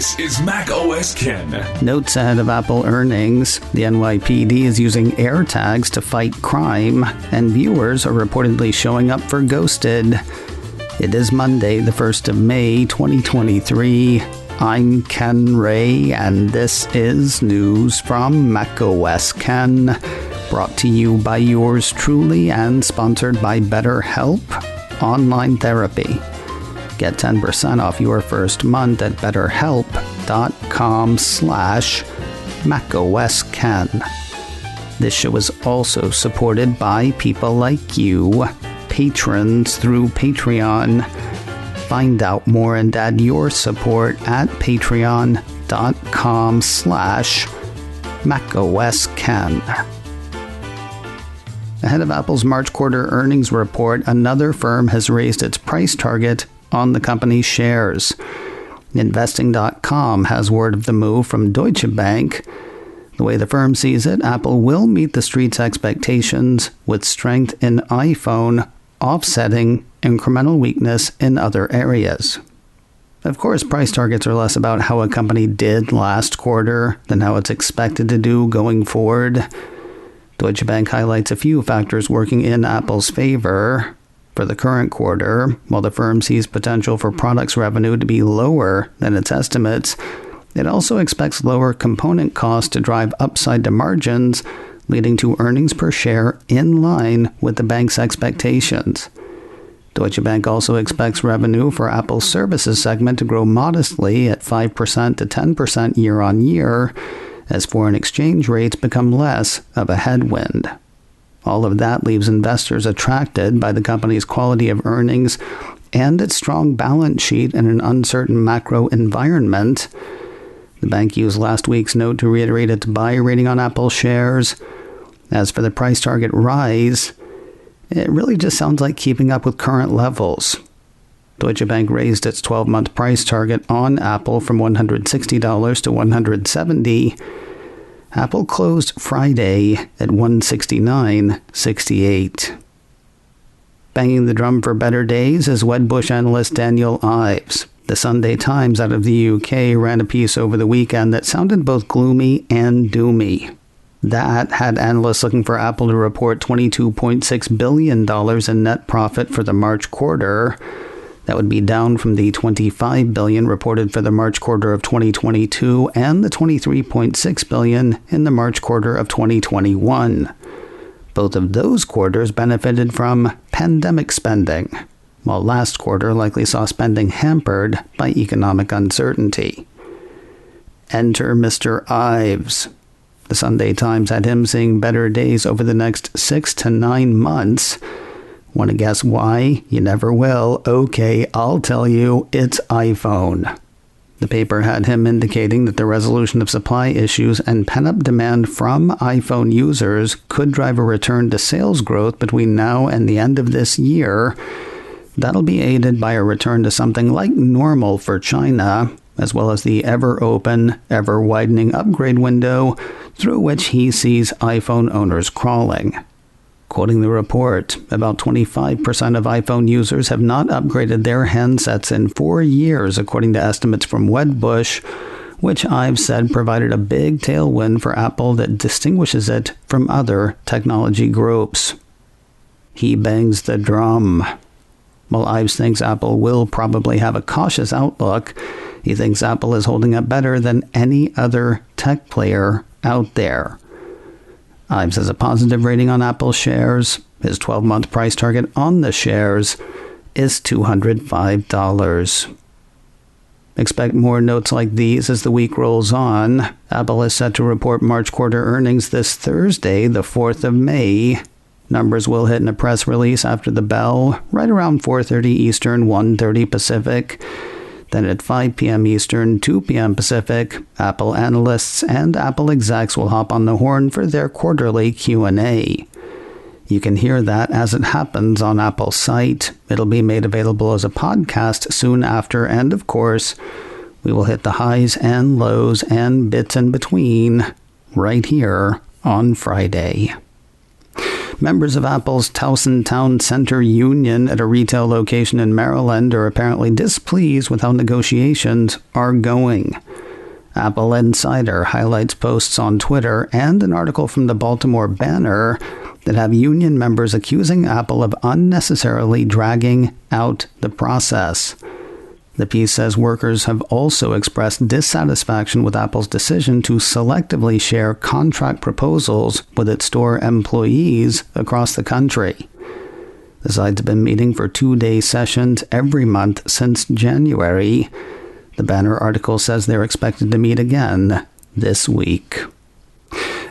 This is Mac OS Ken. Notes ahead of Apple earnings. The NYPD is using AirTags to fight crime, and viewers are reportedly showing up for Ghosted. It is Monday, the 1st of May, 2023. I'm Ken Ray, and this is news from Mac OS Ken, brought to you by yours truly and sponsored by BetterHelp Online Therapy. Get 10% off your first month at betterhelp.com/macosken. This show is also supported by people like you, patrons through Patreon. Find out more and add your support at patreon.com/macosken. Ahead of Apple's March quarter earnings report, another firm has raised its price target on the company's shares. Investing.com has word of the move from Deutsche Bank. The way the firm sees it, Apple will meet the street's expectations with strength in iPhone, offsetting incremental weakness in other areas. Of course, price targets are less about how a company did last quarter than how it's expected to do going forward. Deutsche Bank highlights a few factors working in Apple's favor. For the current quarter, while the firm sees potential for products revenue to be lower than its estimates, it also expects lower component costs to drive upside to margins, leading to earnings per share in line with the bank's expectations. Deutsche Bank also expects revenue for Apple's services segment to grow modestly at 5% to 10% year-on-year, as foreign exchange rates become less of a headwind. All of that leaves investors attracted by the company's quality of earnings and its strong balance sheet in an uncertain macro environment. The bank used last week's note to reiterate its buy rating on Apple shares. As for the price target rise, it really just sounds like keeping up with current levels. Deutsche Bank raised its 12-month price target on Apple from $160 to $170. Apple closed Friday at $169.68. Banging the drum for better days is Wedbush analyst Daniel Ives. The Sunday Times out of the UK ran a piece over the weekend that sounded both gloomy and doomy. That had analysts looking for Apple to report $22.6 billion in net profit for the March quarter. That would be down from the $25 billion reported for the March quarter of 2022 and the $23.6 billion in the March quarter of 2021. Both of those quarters benefited from pandemic spending, while last quarter likely saw spending hampered by economic uncertainty. Enter Mr. Ives. The Sunday Times had him seeing better days over the next 6 to 9 months. Want to guess why? You never will. Okay, I'll tell you, it's iPhone. The paper had him indicating that the resolution of supply issues and pent-up demand from iPhone users could drive a return to sales growth between now and the end of this year. That'll be aided by a return to something like normal for China, as well as the ever-open, ever-widening upgrade window through which he sees iPhone owners crawling. Quoting the report, about 25% of iPhone users have not upgraded their handsets in 4 years, according to estimates from Wedbush, which Ives said provided a big tailwind for Apple that distinguishes it from other technology groups. He bangs the drum. While Ives thinks Apple will probably have a cautious outlook, he thinks Apple is holding up better than any other tech player out there. Ives has a positive rating on Apple shares. His 12-month price target on the shares is $205. Expect more notes like these as the week rolls on. Apple is set to report March quarter earnings this Thursday, the 4th of May. Numbers will hit in a press release after the bell, right around 4:30 Eastern, 1:30 Pacific. Then at 5 p.m. Eastern, 2 p.m. Pacific, Apple analysts and Apple execs will hop on the horn for their quarterly Q&A. You can hear that as it happens on Apple's site. It'll be made available as a podcast soon after, and of course, we will hit the highs and lows and bits in between right here on Friday. Members of Apple's Towson Town Center union at a retail location in Maryland are apparently displeased with how negotiations are going. Apple Insider highlights posts on Twitter and an article from the Baltimore Banner that have union members accusing Apple of unnecessarily dragging out the process. The piece says workers have also expressed dissatisfaction with Apple's decision to selectively share contract proposals with its store employees across the country. The sides have been meeting for 2-day sessions every month since January. The Banner article says they're expected to meet again this week.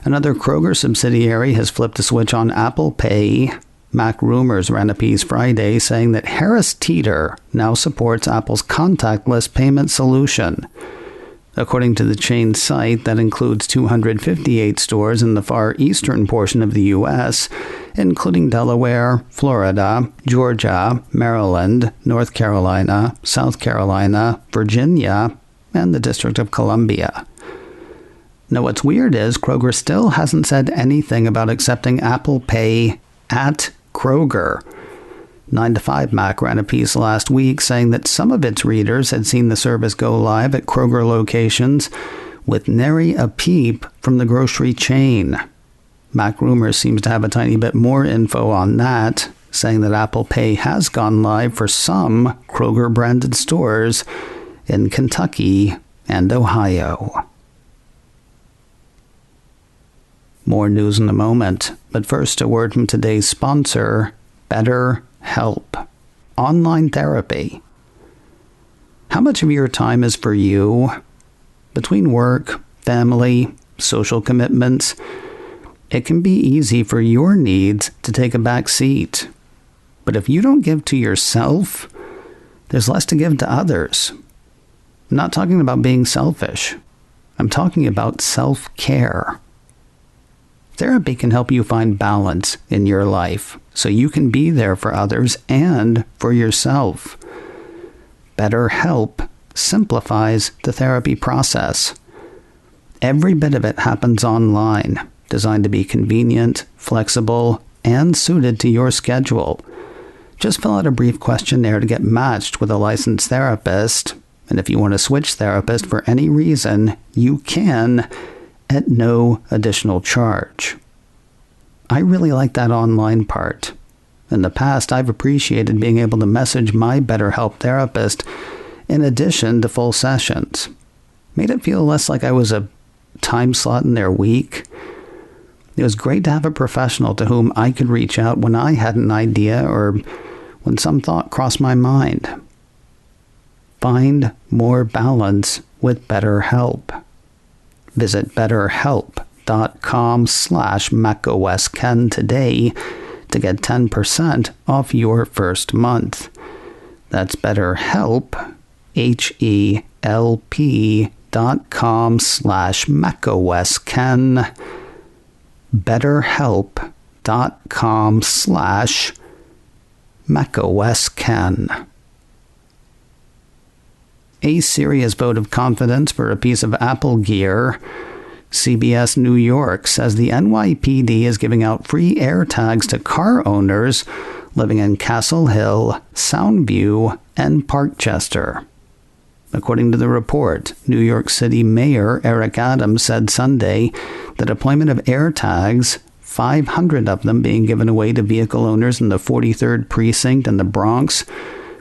Another Kroger subsidiary has flipped a switch on Apple Pay. Mac Rumors ran a piece Friday saying that Harris Teeter now supports Apple's contactless payment solution. According to the chain site, that includes 258 stores in the far eastern portion of the U.S., including Delaware, Florida, Georgia, Maryland, North Carolina, South Carolina, Virginia, and the District of Columbia. Now, what's weird is Kroger still hasn't said anything about accepting Apple Pay at Kroger. 9 to 5 Mac ran a piece last week saying that some of its readers had seen the service go live at Kroger locations with nary a peep from the grocery chain. Mac Rumors seems to have a tiny bit more info on that, saying that Apple Pay has gone live for some Kroger-branded stores in Kentucky and Ohio. More news in a moment, but first a word from today's sponsor, BetterHelp. Online therapy. How much of your time is for you? Between work, family, social commitments, it can be easy for your needs to take a back seat. But if you don't give to yourself, there's less to give to others. I'm not talking about being selfish. I'm talking about self-care. Therapy can help you find balance in your life so you can be there for others and for yourself. BetterHelp simplifies the therapy process. Every bit of it happens online, designed to be convenient, flexible, and suited to your schedule. Just fill out a brief questionnaire to get matched with a licensed therapist, and if you want to switch therapist for any reason, you can, at no additional charge. I really like that online part. In the past, I've appreciated being able to message my BetterHelp therapist in addition to full sessions. Made it feel less like I was a time slot in their week. It was great to have a professional to whom I could reach out when I had an idea or when some thought crossed my mind. Find more balance with BetterHelp. Visit BetterHelp.com/MacOSKen today to get 10% off your first month. That's BetterHelp, HELP.com/MacOSKen. BetterHelp.com/MacOSKen. A serious vote of confidence for a piece of Apple gear. CBS New York says the NYPD is giving out free AirTags to car owners living in Castle Hill, Soundview, and Parkchester. According to the report, New York City Mayor Eric Adams said Sunday the deployment of AirTags, 500 of them being given away to vehicle owners in the 43rd Precinct in the Bronx,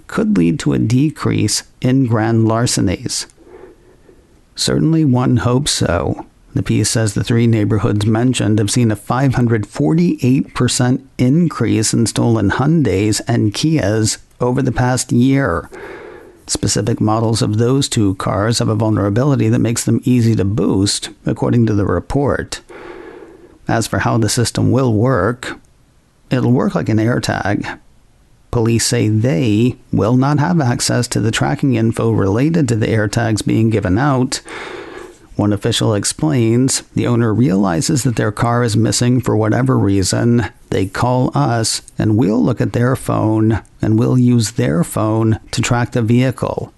could lead to a decrease in grand larcenies. Certainly one hopes so. The piece says the 3 neighborhoods mentioned have seen a 548% increase in stolen Hyundais and Kias over the past year. Specific models of those 2 cars have a vulnerability that makes them easy to boost, according to the report. As for how the system will work, it'll work like an AirTag. Police say they will not have access to the tracking info related to the AirTags being given out. One official explains the owner realizes that their car is missing for whatever reason. They call us and we'll look at their phone and we'll use their phone to track the vehicle.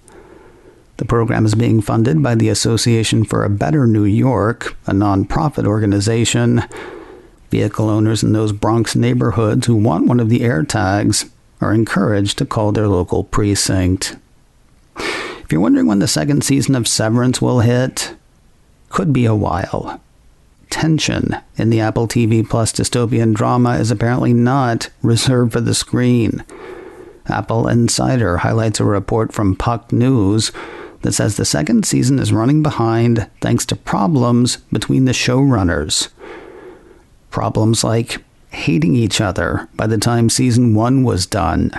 The program is being funded by the Association for a Better New York, a nonprofit organization. Vehicle owners in those Bronx neighborhoods who want one of the AirTags are encouraged to call their local precinct. If you're wondering when the second season of Severance will hit, could be a while. Tension in the Apple TV Plus dystopian drama is apparently not reserved for the screen. Apple Insider highlights a report from Puck News that says the second season is running behind thanks to problems between the showrunners. Problems like hating each other by the time season 1 was done.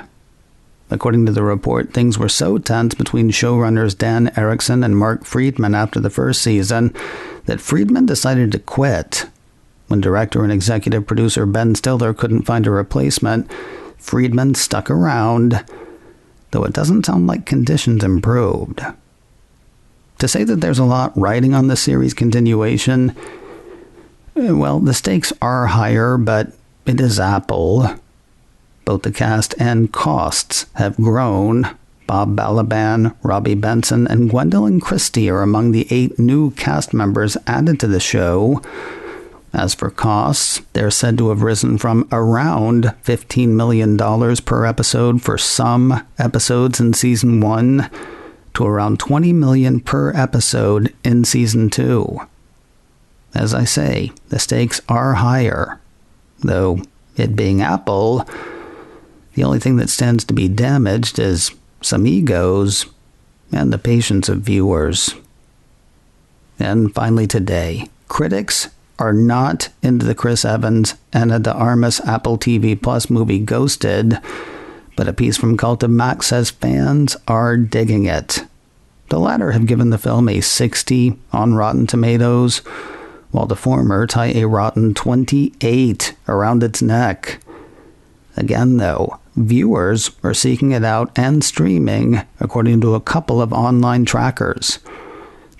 According to the report, things were so tense between showrunners Dan Erickson and Mark Friedman after the first season that Friedman decided to quit. When director and executive producer Ben Stiller couldn't find a replacement, Friedman stuck around, though it doesn't sound like conditions improved. To say that there's a lot riding on the series continuation, well, the stakes are higher, but it is Apple. Both the cast and costs have grown. Bob Balaban, Robbie Benson, and Gwendolyn Christie are among the 8 new cast members added to the show. As for costs, they're said to have risen from around $15 million per episode for some episodes in Season 1 to around $20 million per episode in Season 2. As I say, the stakes are higher, though it being Apple, the only thing that stands to be damaged is some egos and the patience of viewers. And finally today, critics are not into the Chris Evans, Ana de Armas Apple TV Plus movie Ghosted, but a piece from Cult of Mac says fans are digging it. The latter have given the film a 60 on Rotten Tomatoes, while the former tie a rotten 28 around its neck. Again, though, viewers are seeking it out and streaming, according to a couple of online trackers.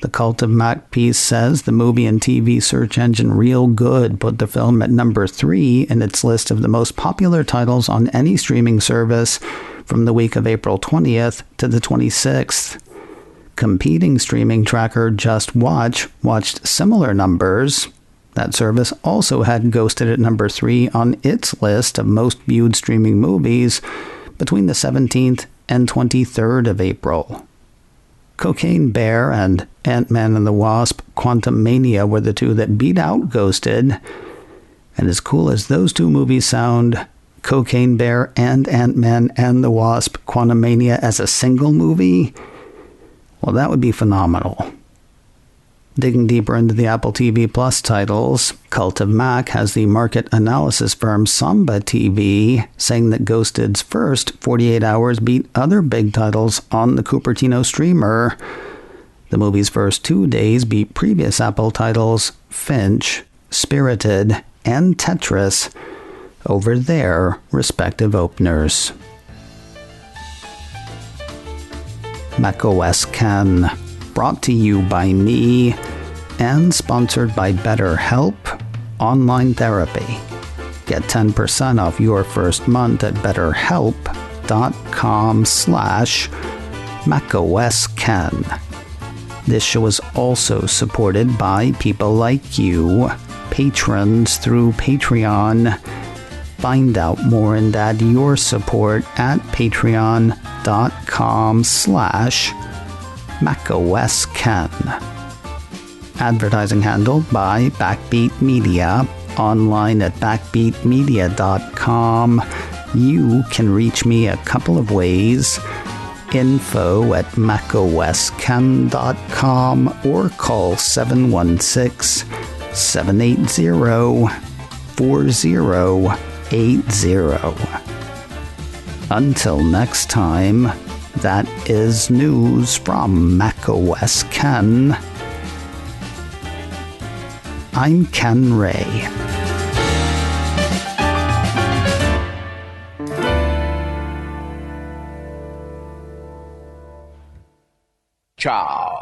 The Cult of Mac piece says the movie and TV search engine Real Good put the film at number 3 in its list of the most popular titles on any streaming service from the week of April 20th to the 26th. Competing streaming tracker Just Watch watched similar numbers. That service also had Ghosted at number 3 on its list of most viewed streaming movies between the 17th and 23rd of April. Cocaine Bear and Ant-Man and the Wasp: Quantumania were the two that beat out Ghosted. And as cool as those two movies sound, Cocaine Bear and Ant-Man and the Wasp: Quantumania as a single movie, well, that would be phenomenal. Digging deeper into the Apple TV Plus titles, Cult of Mac has the market analysis firm Samba TV saying that Ghosted's first 48 hours beat other big titles on the Cupertino streamer. The movie's first 2 days beat previous Apple titles Finch, Spirited, and Tetris over their respective openers. macOS Ken, brought to you by me and sponsored by BetterHelp Online Therapy. Get 10% off your first month at betterhelp.com/macOSKen. This show is also supported by people like you, patrons through Patreon. Find out more and add your support at patreon.com/macOSKen. Advertising handled by Backbeat Media, online at backbeatmedia.com. You can reach me a couple of ways. info@macosken.com or call 716-780-4080. Until next time, that is news from macOS Ken. I'm Ken Ray. Ciao.